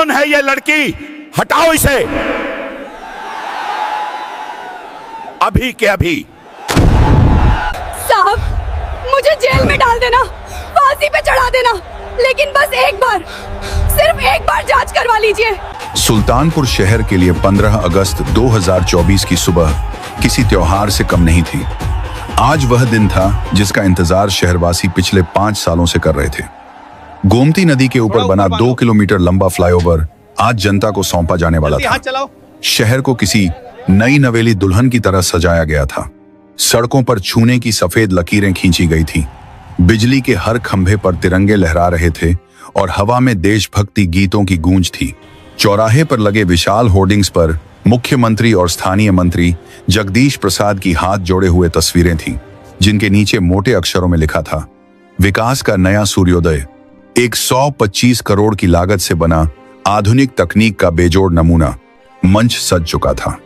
कौन है ये लड़की? हटाओ इसे अभी के अभी। साहब, मुझे जेल में डाल देना, फांसी पे चढ़ा देना, लेकिन बस एक बार, सिर्फ एक बार जांच करवा लीजिए। सुल्तानपुर शहर के लिए 15 अगस्त 2024 की सुबह किसी त्योहार से कम नहीं थी। आज वह दिन था जिसका इंतजार शहरवासी पिछले 5 सालों से कर रहे थे। गोमती नदी के ऊपर बना 2 किलोमीटर लंबा फ्लाईओवर आज जनता को सौंपा जाने वाला था। शहर को किसी नई नवेली दुल्हन की तरह सजाया गया था। सड़कों पर छूने की सफेद लकीरें खींची गई थी। बिजली के हर खंभे पर तिरंगे लहरा रहे थे और हवा में देशभक्ति गीतों की गूंज थी। चौराहे पर लगे विशाल होर्डिंग्स पर मुख्यमंत्री और स्थानीय मंत्री जगदीश प्रसाद की हाथ जोड़े हुए तस्वीरें थीं, जिनके नीचे मोटे अक्षरों में लिखा था, विकास का नया सूर्योदय। 125 करोड़ की लागत से बना आधुनिक तकनीक का बेजोड़ नमूना मंच सज चुका था।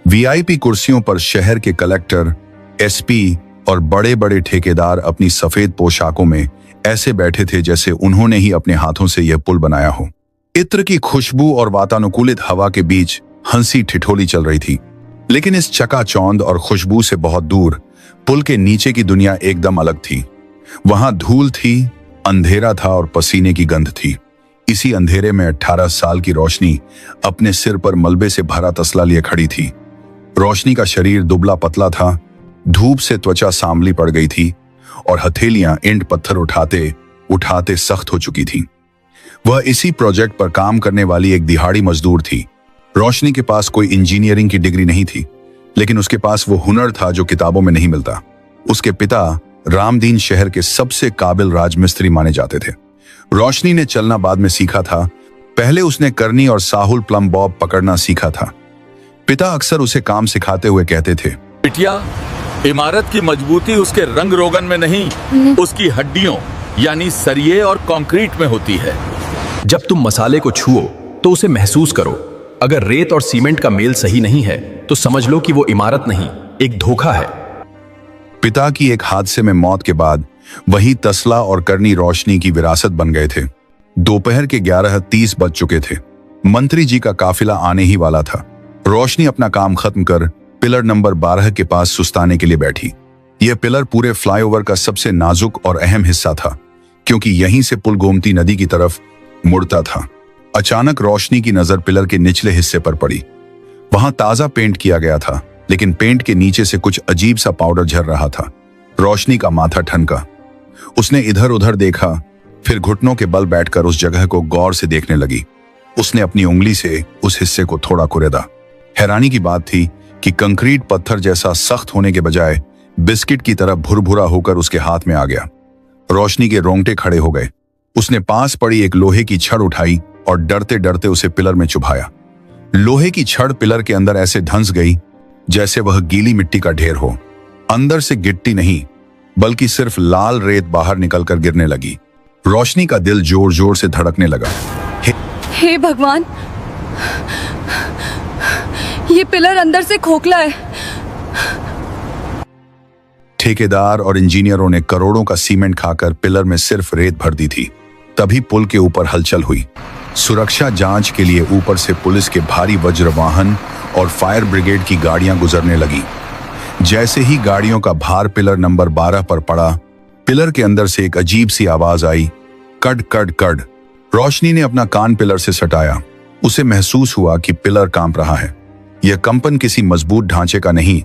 वीआईपी कुर्सियों पर शहर के कलेक्टर, एसपी और बड़े बड़े ठेकेदार अपनी सफेद पोशाकों में ऐसे बैठे थे जैसे उन्होंने ही अपने हाथों से यह पुल बनाया हो। इत्र की खुशबू और वातानुकूलित हवा के बीच हंसी ठिठोली चल रही थी, लेकिन इस चकाचौंध और खुशबू से बहुत दूर पुल के नीचे की दुनिया एकदम अलग थी। वहां धूल थी, अंधेरा था और पसीने की गंध थी। इसी अंधेरे में 18 साल की रोशनी अपने सिर पर मलबे से भरा तसला लिए खड़ी थी। रोशनी का शरीर दुबला पतला था, धूप से त्वचा सांवली पड़ गई थी और हथेलियां ईंट पत्थर उठाते उठाते सख्त हो चुकी थीं। वह इसी प्रोजेक्ट पर काम करने वाली एक दिहाड़ी मजदूर थी। रोशनी के पास कोई इंजीनियरिंग की डिग्री नहीं थी, लेकिन उसके पास वो हुनर था जो किताबों में नहीं मिलता। उसके पिता रामदीन शहर के सबसे काबिल राजमिस्त्री माने जाते थे। रोशनी ने चलना बाद में सीखा था, पहले उसने करनी और साहुल प्लम बॉब पकड़ना सीखा था। पिता अक्सर उसे काम सिखाते हुए कहते थे, बिटिया, इमारत की मजबूती उसके रंग रोगन में नहीं, उसकी हड्डियों यानी सरिये और कंक्रीट में होती है। जब तुम मसाले को छुओ तो उसे महसूस करो। अगर रेत और सीमेंट का मेल सही नहीं है तो समझ लो कि वो इमारत नहीं, एक धोखा है। पिता की एक हादसे में मौत के बाद वही तसला और करनी रोशनी की विरासत बन गए थे। दोपहर के 11:30 बज चुके थे। मंत्री जी का काफिला आने ही वाला था। रोशनी अपना काम खत्म कर पिलर नंबर 12 के पास सुस्ताने के लिए बैठी। यह पिलर पूरे फ्लाईओवर का सबसे नाजुक और अहम हिस्सा था, क्योंकि यहीं से पुल गोमती नदी की तरफ मुड़ता था। अचानक रोशनी की नजर पिलर के निचले हिस्से पर पड़ी। वहां ताजा पेंट किया गया था, लेकिन पेंट के नीचे से कुछ अजीब सा पाउडर झर रहा था। रोशनी का माथा ठनका। उसने इधर उधर देखा, फिर घुटनों के बल बैठकर उस जगह को गौर से देखने लगी। उसने अपनी उंगली से उस हिस्से को थोड़ा कुरेदा। हैरानी की बात थी कि कंक्रीट पत्थर जैसा सख्त होने के बजाय बिस्किट की तरह भुरभुरा होकर उसके हाथ में आ गया। रोशनी के रोंगटे खड़े हो गए। उसने पास पड़ी एक लोहे की छड़ उठाई और डरते डरते उसे पिलर में चुभाया। लोहे की छड़ पिलर के अंदर ऐसे धंस गई जैसे वह गीली मिट्टी का ढेर हो। अंदर से गिट्टी नहीं, बल्कि सिर्फ लाल रेत बाहर निकलकर गिरने लगी। रोशनी का दिल जोर जोर से धड़कने लगा। हे भगवान, ये पिलर अंदर से खोखला है। ठेकेदार और इंजीनियरों ने करोड़ों का सीमेंट खाकर पिलर में सिर्फ रेत भर दी थी। तभी पुल के ऊपर हलचल हुई। सुरक्षा जांच के लिए ऊपर से पुलिस के भारी वज्र वाहन और फायर ब्रिगेड की गाड़ियां गुजरने लगी। जैसे ही गाड़ियों का भार पिलर नंबर 12 पर पड़ा, पिलर के अंदर से एक अजीब सी आवाज आई, कड कड कड। रोशनी ने अपना कान पिलर से सटाया। उसे महसूस हुआ कि पिलर कांप रहा है। यह कंपन किसी मजबूत ढांचे का नहीं,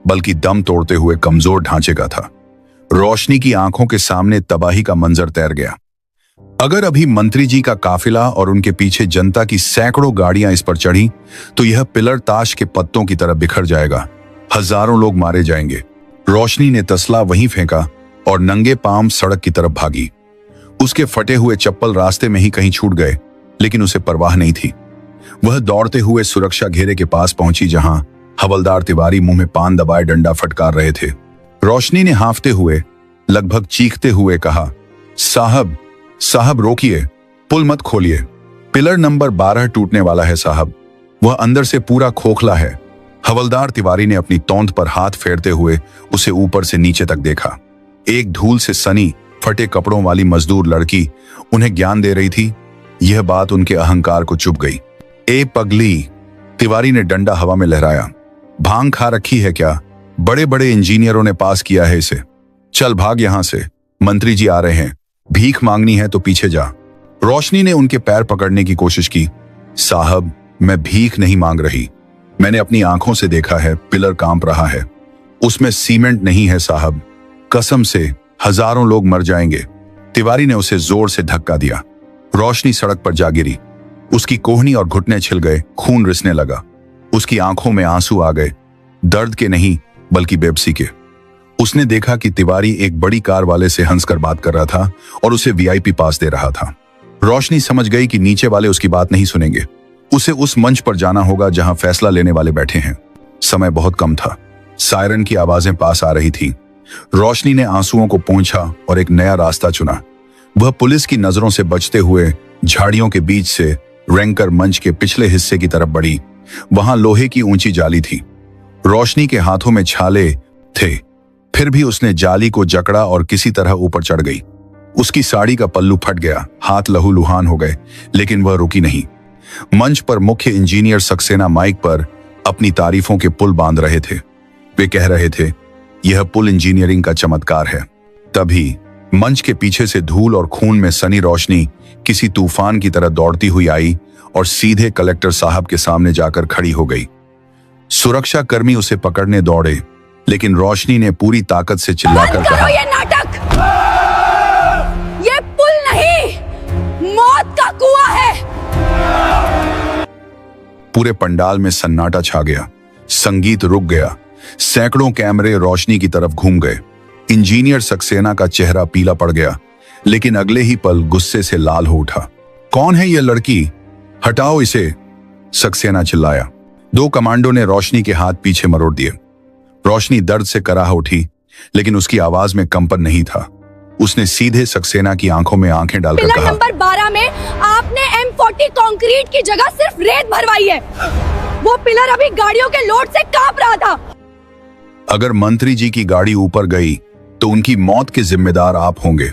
बल्कि दम तोड़ते हुए कमजोर ढांचे का था। रोशनी की आंखों के सामने तबाही का मंजर तैर गया। अगर अभी मंत्री जी का काफिला और उनके पीछे जनता की सैकड़ों गाड़ियां इस पर चढ़ी, तो यह पिलर ताश के पत्तों की तरह बिखर जाएगा। हजारों लोग मारे जाएंगे। रोशनी ने तसला वहीं फेंका और नंगे पांव सड़क की तरफ भागी। उसके फटे हुए चप्पल रास्ते में ही कहीं छूट गए, लेकिन उसे परवाह नहीं थी। वह दौड़ते हुए सुरक्षा घेरे के पास पहुंची, जहां हवलदार तिवारी मुंह में पान दबाए डंडा फटकार रहे थे। रोशनी ने हांफते हुए, लगभग चीखते हुए कहा, साहब साहब रोकिए, पुल मत खोलिए। पिलर नंबर 12 टूटने वाला है साहब, वह अंदर से पूरा खोखला है। हवलदार तिवारी ने अपनी तौंद पर हाथ फेरते हुए उसे ऊपर से नीचे तक देखा। एक धूल से सनी फटे कपड़ों वाली मजदूर लड़की उन्हें ज्ञान दे रही थी। यह बात उनके अहंकार को चुभ गई। ए पगली, तिवारी ने डंडा हवा में लहराया। भांग खा रखी है क्या? बड़े बड़े इंजीनियरों ने पास किया है इसे। चल भाग यहां से, मंत्री जी आ रहे हैं। भीख मांगनी है तो पीछे जा। रोशनी ने उनके पैर पकड़ने की कोशिश की। साहब, मैं भीख नहीं मांग रही। मैंने अपनी आंखों से देखा है, पिलर कांप रहा है। उसमें सीमेंट नहीं है साहब, कसम से हजारों लोग मर जाएंगे। तिवारी ने उसे जोर से धक्का दिया। रोशनी सड़क पर जा गिरी। उसकी कोहनी और घुटने छिल गए, खून रिसने लगा। उसकी आंखों में आंसू आ गए, दर्द के नहीं बल्कि बेबसी के। उसने देखा कि तिवारी एक बड़ी कार वाले से हंसकर बात कर रहा था और उसे वीआईपी पास दे रहा था। रोशनी समझ गई कि नीचे वाले उसकी बात नहीं सुनेंगे। उसे उस मंच पर जाना होगा जहां फैसला लेने वाले बैठे हैं। समय बहुत कम था। सायरन की आवाजें पास आ रही थी। रोशनी ने आंसुओं को पोंछा और एक नया रास्ता चुना। वह पुलिस की नजरों से बचते हुए झाड़ियों के बीच से रैंकर मंच के पिछले हिस्से की तरफ बढ़ी। वहां लोहे की ऊंची जाली थी। रोशनी के हाथों में छाले थे, फिर भी उसने जाली को जकड़ा और किसी तरह ऊपर चढ़ गई। उसकी साड़ी का पल्लू फट गया, हाथ लहूलुहान हो गए, लेकिन वह रुकी नहीं। मंच पर मुख्य इंजीनियर सक्सेना माइक पर अपनी तारीफों के पुल बांध रहे थे। वे कह रहे थे, यह पुल इंजीनियरिंग का चमत्कार है। तभी मंच के पीछे से धूल और खून में सनी रोशनी किसी तूफान की तरह दौड़ती हुई आई और सीधे कलेक्टर साहब के सामने जाकर खड़ी हो गई। सुरक्षा कर्मी उसे पकड़ने दौड़े, लेकिन रोशनी ने पूरी ताकत से चिल्लाकर बंद करो कहा, ये नाटक। ये पुल नहीं, मौत का कुआं है। पूरे पंडाल में सन्नाटा छा गया। संगीत रुक गया। सैकड़ों कैमरे रोशनी की तरफ घूम गए। इंजीनियर सक्सेना का चेहरा पीला पड़ गया, लेकिन अगले ही पल गुस्से से लाल हो उठा। कौन है यह लड़की? हटाओ इसे, सक्सेना चिल्लाया। दो कमांडो ने रोशनी के हाथ पीछे मरोड़ दिए। रोशनी दर्द से कराह उठी, लेकिन उसकी आवाज में कंपन नहीं था। उसने सीधे सक्सेना की आंखों में आंखें डालकर पिलर कहा, नंबर 12 में आपने M40 कंक्रीट की जगह सिर्फ रेत भरवाई है। वो पिलर अभी गाड़ियों के लोड से कांप रहा था। अगर मंत्री जी की गाड़ी ऊपर गई तो उनकी मौत के जिम्मेदार आप होंगे।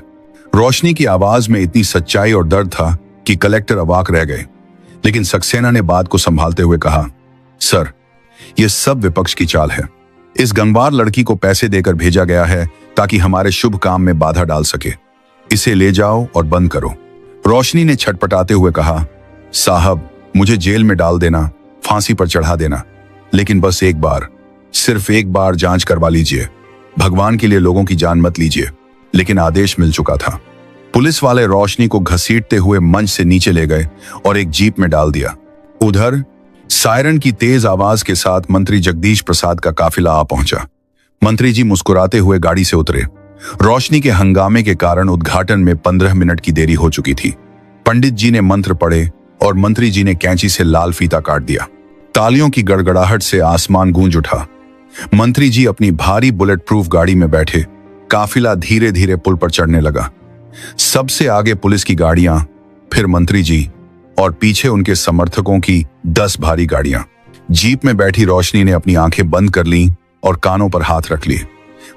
रोशनी की आवाज में इतनी सच्चाई और दर्द था कि कलेक्टर अवाक रह गए, लेकिन सक्सेना ने बात को संभालते हुए कहा, सर, यह सब विपक्ष की चाल है। इस गंवार लड़की को पैसे देकर भेजा गया है ताकि हमारे शुभ काम में बाधा डाल सके। इसे ले जाओ और बंद करो। रोशनी ने छटपटाते हुए कहा, साहब, मुझे जेल में डाल देना, फांसी पर चढ़ा देना, लेकिन बस एक बार, सिर्फ एक बार जांच करवा लीजिए। भगवान के लिए लोगों की जान मत लीजिए। लेकिन आदेश मिल चुका था। पुलिस वाले रोशनी को घसीटते हुए मंच से नीचे ले गए और एक जीप में डाल दिया। उधर सायरन की तेज आवाज के साथ मंत्री जगदीश प्रसाद का काफिला आ पहुंचा। मंत्री जी मुस्कुराते हुए गाड़ी से उतरे। रोशनी के हंगामे के कारण उद्घाटन में 15 मिनट की देरी हो चुकी थी। पंडित जी ने मंत्र पढ़े और मंत्री जी ने कैंची से लाल फीता काट दिया। तालियों की गड़गड़ाहट से आसमान गूंज उठा। मंत्री जी अपनी भारी बुलेट प्रूफ गाड़ी में बैठे। काफिला धीरे धीरे पुल पर चढ़ने लगा। सबसे आगे पुलिस की गाड़ियां, फिर मंत्री जी और पीछे उनके समर्थकों की 10 भारी गाड़ियां। जीप में बैठी रोशनी ने अपनी आंखें बंद कर लीं और कानों पर हाथ रख लिए।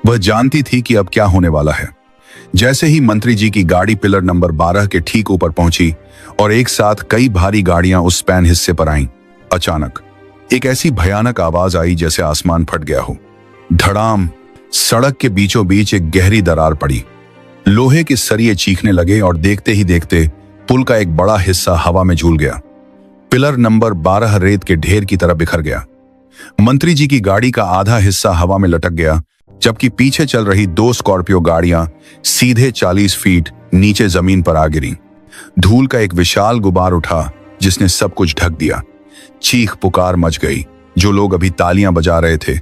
वह जानती थी कि अब क्या होने वाला है। जैसे ही मंत्री जी की गाड़ी पिलर नंबर 12 के ठीक ऊपर पहुंची और एक साथ कई भारी गाड़ियां उस स्पैन हिस्से पर आईं, अचानक एक ऐसी भयानक आवाज आई जैसे आसमान फट गया हो। धड़ाम! सड़क के बीचों बीच एक गहरी दरार पड़ी। लोहे के सरिये चीखने लगे और देखते ही देखते पुल का एक बड़ा हिस्सा हवा में झूल गया। पिलर नंबर 12 रेत के ढेर की तरह बिखर गया। मंत्री जी की गाड़ी का आधा हिस्सा हवा में लटक गया, जबकि पीछे चल रही 2 स्कॉर्पियो गाड़ियां सीधे 40 फीट नीचे जमीन पर आ गिरी। धूल का एक विशाल गुबार उठा जिसने सब कुछ ढक दिया। चीख पुकार मच गई। जो लोग अभी तालियां बजा रहे थे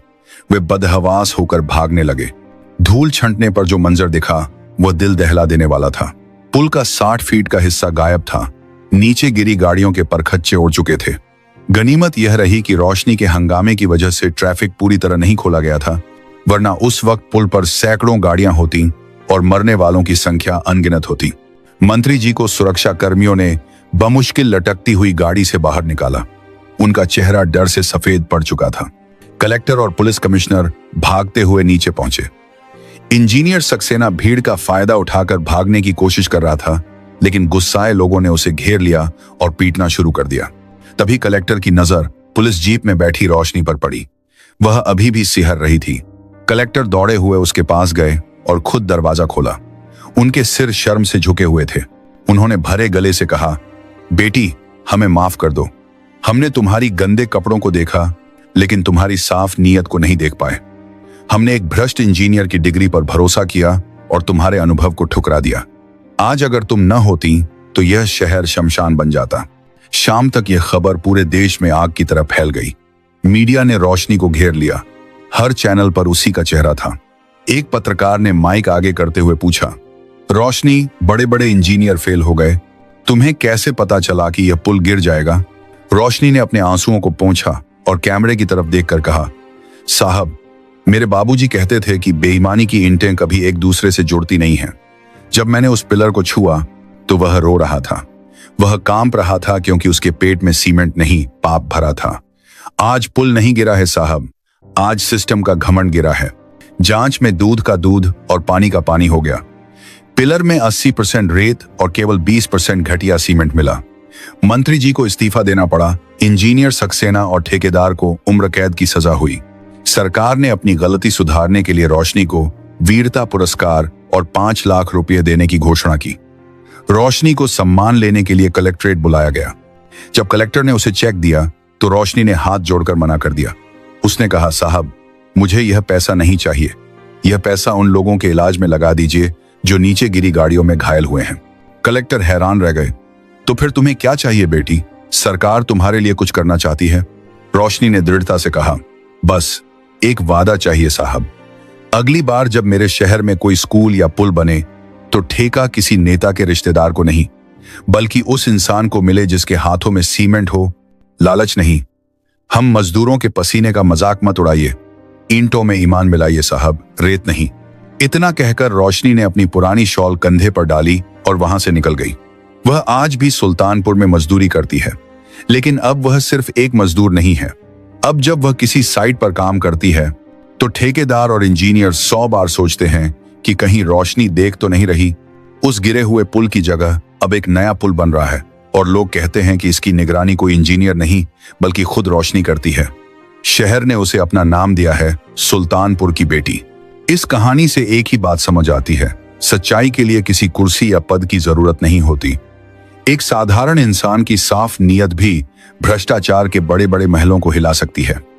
वे बदहवास होकर भागने लगे। धूल छंटने पर जो मंजर दिखा वह दिल दहला देने वाला था। पुल का 60 फीट का हिस्सा गायब था। नीचे गिरी गाड़ियों के परखच्चे उड़ चुके थे। गनीमत यह रही कि रोशनी के हंगामे की वजह से ट्रैफिक पूरी तरह नहीं खोला गया था, वरना उस वक्त पुल पर सैकड़ों गाड़ियां होती और मरने वालों की संख्या अनगिनत होती। मंत्री जी को सुरक्षा कर्मियों ने बमुश्किल लटकती हुई गाड़ी से बाहर निकाला। उनका चेहरा डर से सफेद पड़ चुका था। कलेक्टर और पुलिस कमिश्नर भागते हुए नीचे पहुंचे। इंजीनियर सक्सेना भीड़ का फायदा उठाकर भागने की कोशिश कर रहा था, लेकिन गुस्साए लोगों ने उसे घेर लिया और पीटना शुरू कर दिया। तभी कलेक्टर की नजर पुलिस जीप में बैठी रोशनी पर पड़ी। वह अभी भी सिहर रही थी। कलेक्टर दौड़े हुए उसके पास गए और खुद दरवाजा खोला। उनके सिर शर्म से झुके हुए थे। उन्होंने भरे गले से कहा, बेटी, हमें माफ कर दो। हमने तुम्हारी गंदे कपड़ों को देखा, लेकिन तुम्हारी साफ नीयत को नहीं देख पाए। हमने एक भ्रष्ट इंजीनियर की डिग्री पर भरोसा किया और तुम्हारे अनुभव को ठुकरा दिया। आज अगर तुम न होती तो यह शहर शमशान बन जाता। शाम तक यह खबर पूरे देश में आग की तरह फैल गई। मीडिया ने रोशनी को घेर लिया। हर चैनल पर उसी का चेहरा था। एक पत्रकार ने माइक आगे करते हुए पूछा, रोशनी, बड़े बड़े इंजीनियर फेल हो गए, तुम्हें कैसे पता चला कि यह पुल गिर जाएगा? रोशनी ने अपने आंसुओं को पोंछा और कैमरे की तरफ देखकर कहा, साहब, मेरे बाबूजी कहते थे कि बेईमानी की ईंटें कभी एक दूसरे से जुड़ती नहीं हैं। जब मैंने उस पिलर को छुआ तो वह रो रहा था। वह कांप रहा था क्योंकि उसके पेट में सीमेंट नहीं, पाप भरा था। आज पुल नहीं गिरा है साहब, आज सिस्टम का घमंड गिरा है। जांच में दूध का दूध और पानी का पानी हो गया। पिलर में 80% रेत और केवल 20% घटिया सीमेंट मिला। मंत्री जी को इस्तीफा देना पड़ा। इंजीनियर सक्सेना और ठेकेदार को उम्र कैद की सजा हुई। सरकार ने अपनी गलती सुधारने के लिए रोशनी को वीरता पुरस्कार और 5 लाख रुपए देने की घोषणा की। रोशनी को सम्मान लेने के लिए कलेक्ट्रेट बुलाया गया। जब कलेक्टर ने उसे चेक दिया तो रोशनी ने हाथ जोड़कर मना कर दिया। उसने कहा, साहब, मुझे यह पैसा नहीं चाहिए। यह पैसा उन लोगों के इलाज में लगा दीजिए जो नीचे गिरी गाड़ियों में घायल हुए हैं। कलेक्टर हैरान रह गए। तो फिर तुम्हें क्या चाहिए बेटी? सरकार तुम्हारे लिए कुछ करना चाहती है। रोशनी ने दृढ़ता से कहा, बस एक वादा चाहिए साहब। अगली बार जब मेरे शहर में कोई स्कूल या पुल बने तो ठेका किसी नेता के रिश्तेदार को नहीं, बल्कि उस इंसान को मिले जिसके हाथों में सीमेंट हो, लालच नहीं। हम मजदूरों के पसीने का मजाक मत उड़ाइए। ईंटों में ईमान मिलाइए साहब, रेत नहीं। इतना कहकर रोशनी ने अपनी पुरानी शॉल कंधे पर डाली और वहां से निकल गई। वह आज भी सुल्तानपुर में मजदूरी करती है, लेकिन अब वह सिर्फ एक मजदूर नहीं है। अब जब वह किसी साइट पर काम करती है तो ठेकेदार और इंजीनियर 100 बार सोचते हैं कि कहीं रोशनी देख तो नहीं रही। उस गिरे हुए पुल की जगह अब एक नया पुल बन रहा है और लोग कहते हैं कि इसकी निगरानी कोई इंजीनियर नहीं बल्कि खुद रोशनी करती है। शहर ने उसे अपना नाम दिया है, सुल्तानपुर की बेटी। इस कहानी से एक ही बात समझ आती है, सच्चाई के लिए किसी कुर्सी या पद की जरूरत नहीं होती। एक साधारण इंसान की साफ नीयत भी भ्रष्टाचार के बड़े बड़े महलों को हिला सकती है।